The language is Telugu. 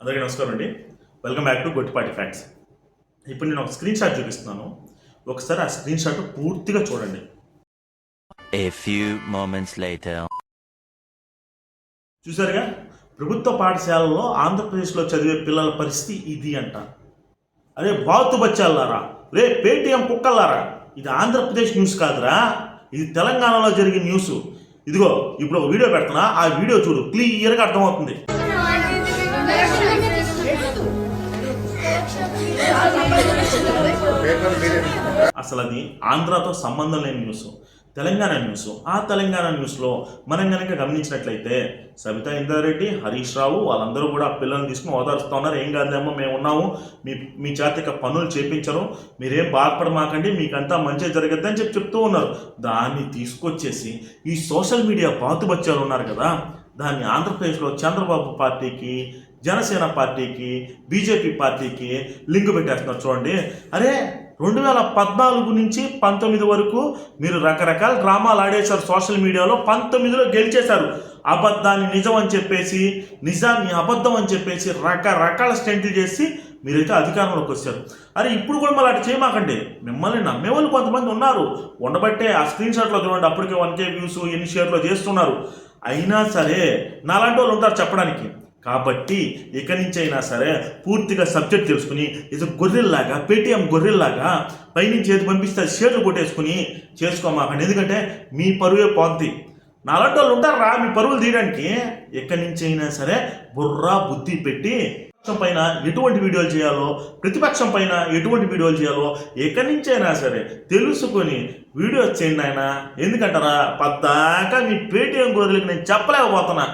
అందరికీ నమస్కారం అండి. Welcome back to Gottipati facts. ఇప్పుడు నేను ఒక స్క్రీన్ షాట్ చూపిస్తున్నాను. ఒకసారి ఆ స్క్రీన్ షాట్ పూర్తిగా చూడండి. A few moments later. చూసారుగా, ప్రభుత్వ పాఠశాలలో ఆంధ్రప్రదేశ్లో చదివే పిల్లల పరిస్థితి ఇది అంట. అరే బాతు బచ్చాలారా, రే పేటీఎం కుక్కలారా, ఇది ఆంధ్రప్రదేశ్ న్యూస్ కాదురా, ఇది తెలంగాణలో జరిగిన న్యూస్. ఇదిగో ఇప్పుడు ఒక వీడియో పెడుతున్నా, ఆ వీడియో చూడు, క్లియర్గా అర్థమవుతుంది. అసలు అది ఆంధ్రాతో సంబంధం లేని న్యూస్, తెలంగాణ న్యూస్. ఆ తెలంగాణ న్యూస్లో మనం కనుక గమనించినట్లయితే సబితా ఇంద్రారెడ్డి, హరీష్ రావు వాళ్ళందరూ కూడా పిల్లల్ని తీసుకుని ఓదారుస్తూ ఉన్నారు. ఏం కాదేమో, మేము ఉన్నాము, మీ చేతిక పనులు చేపించరు, మీరేం బాధపడమాకండి, మీకంతా మంచి జరగద్దు అని చెప్తూ ఉన్నారు. దాన్ని తీసుకొచ్చేసి ఈ సోషల్ మీడియా బాతుబచ్చాలు ఉన్నారు కదా, దాన్ని ఆంధ్రప్రదేశ్లో చంద్రబాబు పార్టీకి, జనసేన పార్టీకి, బీజేపీ పార్టీకి లింక్ పెట్టేస్తున్నారు. చూడండి, అరే 2014 నుంచి 19 వరకు మీరు రకరకాల డ్రామాలు ఆడేశారు సోషల్ మీడియాలో. 19లో గెలిచేశారు. అబద్ధాన్ని నిజం అని చెప్పేసి, నిజాన్ని అబద్ధం అని చెప్పేసి రకరకాల స్టెంట్లు చేసి మీరైతే అధికారంలోకి వచ్చారు. అరే ఇప్పుడు కూడా మళ్ళీ అటు చేయమాకండి. మిమ్మల్ని నమ్మేవాళ్ళు కొంతమంది ఉన్నారు, ఉండబట్టే ఆ స్క్రీన్ షాట్లో చూడండి, అప్పటికే 1K వ్యూస్ ఎన్ని షేర్లో చేస్తున్నారు. అయినా సరే నాలాంటి వాళ్ళు ఉంటారు చెప్పడానికి. కాబట్టి ఇక నుంచి అయినా సరే పూర్తిగా సబ్జెక్ట్ తెలుసుకుని, ఇది గొర్రెల్లాగా, పేటీఎం గొర్రెల్లాగా పైనుంచి ఏది పంపిస్తే షేర్లు కొట్టేసుకుని చేసుకోమాకండి. ఎందుకంటే మీ పరువే పోద్ది. నాలాంటి వాళ్ళు ఉంటారు రా మీ పరువులు తీయడానికి. ఎక్కడి నుంచి అయినా సరే బుర్రా బుద్ధి పెట్టి పక్షం పైన ఎటువంటి వీడియోలు చేయాలో, ప్రతిపక్షం పైన ఎటువంటి వీడియోలు చేయాలో ఎక్కడి నుంచి అయినా సరే తెలుసుకొని వీడియోస్ చేయండి ఆయన. ఎందుకంటారా, పద్దాకా మీ పేటీఎం గొర్రెలకి నేను చెప్పలేకపోతున్నా.